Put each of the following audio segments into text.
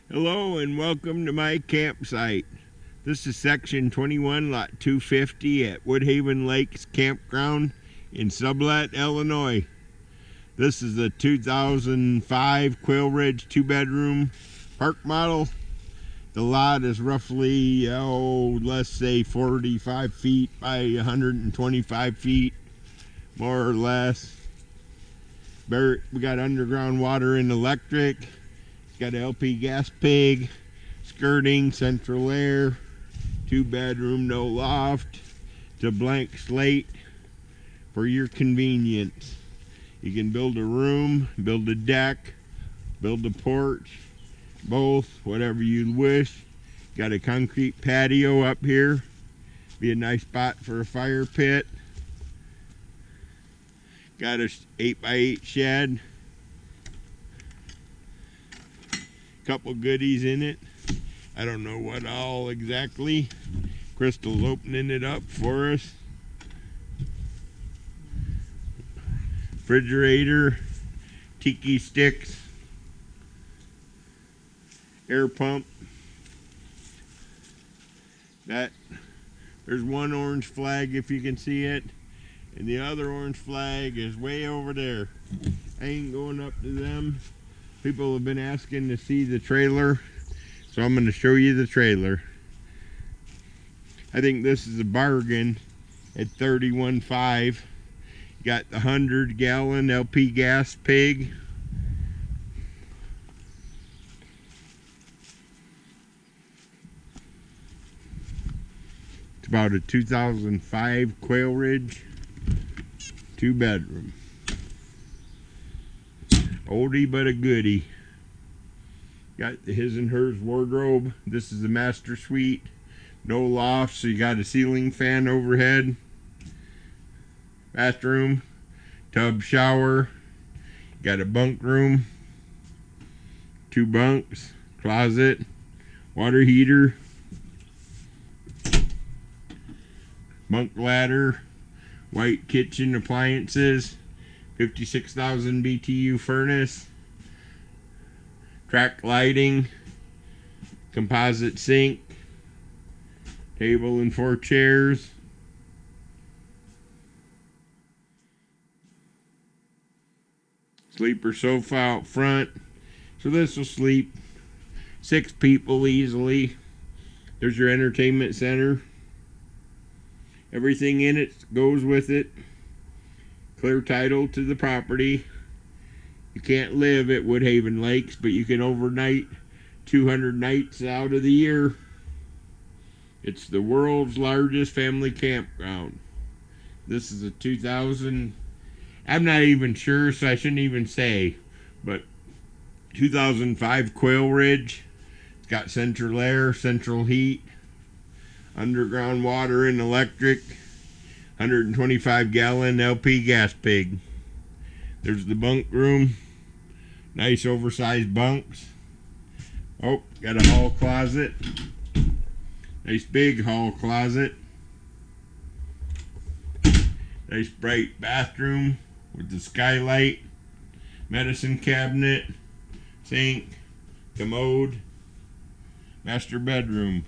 Hello and welcome to my campsite. This is section 21, lot 250 at Woodhaven Lakes Campground in Sublette, Illinois. This is a 2005 Quail Ridge 2-bedroom park model. The lot is roughly, let's say 45 feet by 125 feet, more or less. We got underground water and electric. Got an LP gas pig, skirting, central air, 2-bedroom, no loft. It's a blank slate for your convenience. You can build a room, build a deck, build a porch, both, whatever you wish. Got a concrete patio up here. Be a nice spot for a fire pit. Got a 8x8 shed. Couple goodies in it. I don't know what all exactly. Crystal's opening it up for us. Refrigerator, tiki sticks, air pump. There's one orange flag if you can see it, and the other orange flag is way over there. I ain't going up to them. People have been asking to see the trailer, so I'm going to show you the trailer. I think this is a bargain at $31.5. Got the 100-gallon LP gas pig. It's about a 2005 Quail Ridge 2-bedroom. Oldie but a goodie. Got the his and hers wardrobe. This is the master suite. No loft, so you got a ceiling fan overhead. Bathroom, tub shower. Got a bunk room. 2 bunks, closet, water heater, bunk ladder, white kitchen appliances. 56,000 BTU furnace, track lighting, composite sink, table and 4 chairs, sleeper sofa out front. So this will sleep 6 people easily. There's your entertainment center. Everything in it goes with it. Clear title to the property. You can't live at Woodhaven Lakes, but you can overnight 200 nights out of the year. It's the world's largest family campground. This is a 2000, I'm not even sure, so I shouldn't even say, but 2005 Quail Ridge. It's got central air, central heat, underground water and electric. 125-gallon LP gas pig. There's the bunk room. Nice oversized bunks. Oh, got a hall closet. Nice big hall closet. Nice bright bathroom with the skylight. Medicine cabinet. Sink. Commode. Master bedroom.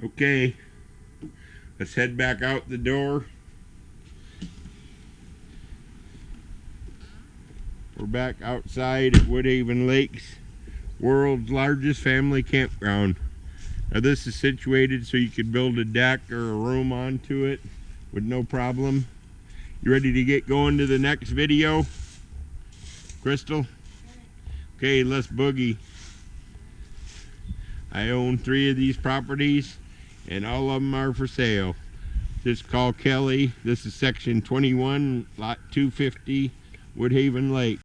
Okay. Let's head back out the door. We're back outside at Woodhaven Lakes, world's largest family campground. Now this is situated so you could build a deck or a room onto it with no problem. You ready to get going to the next video, Crystal? Okay, let's boogie. I own 3 of these properties, and all of them are for sale. Just call Kelly. This is section 21, lot 250, Woodhaven Lake.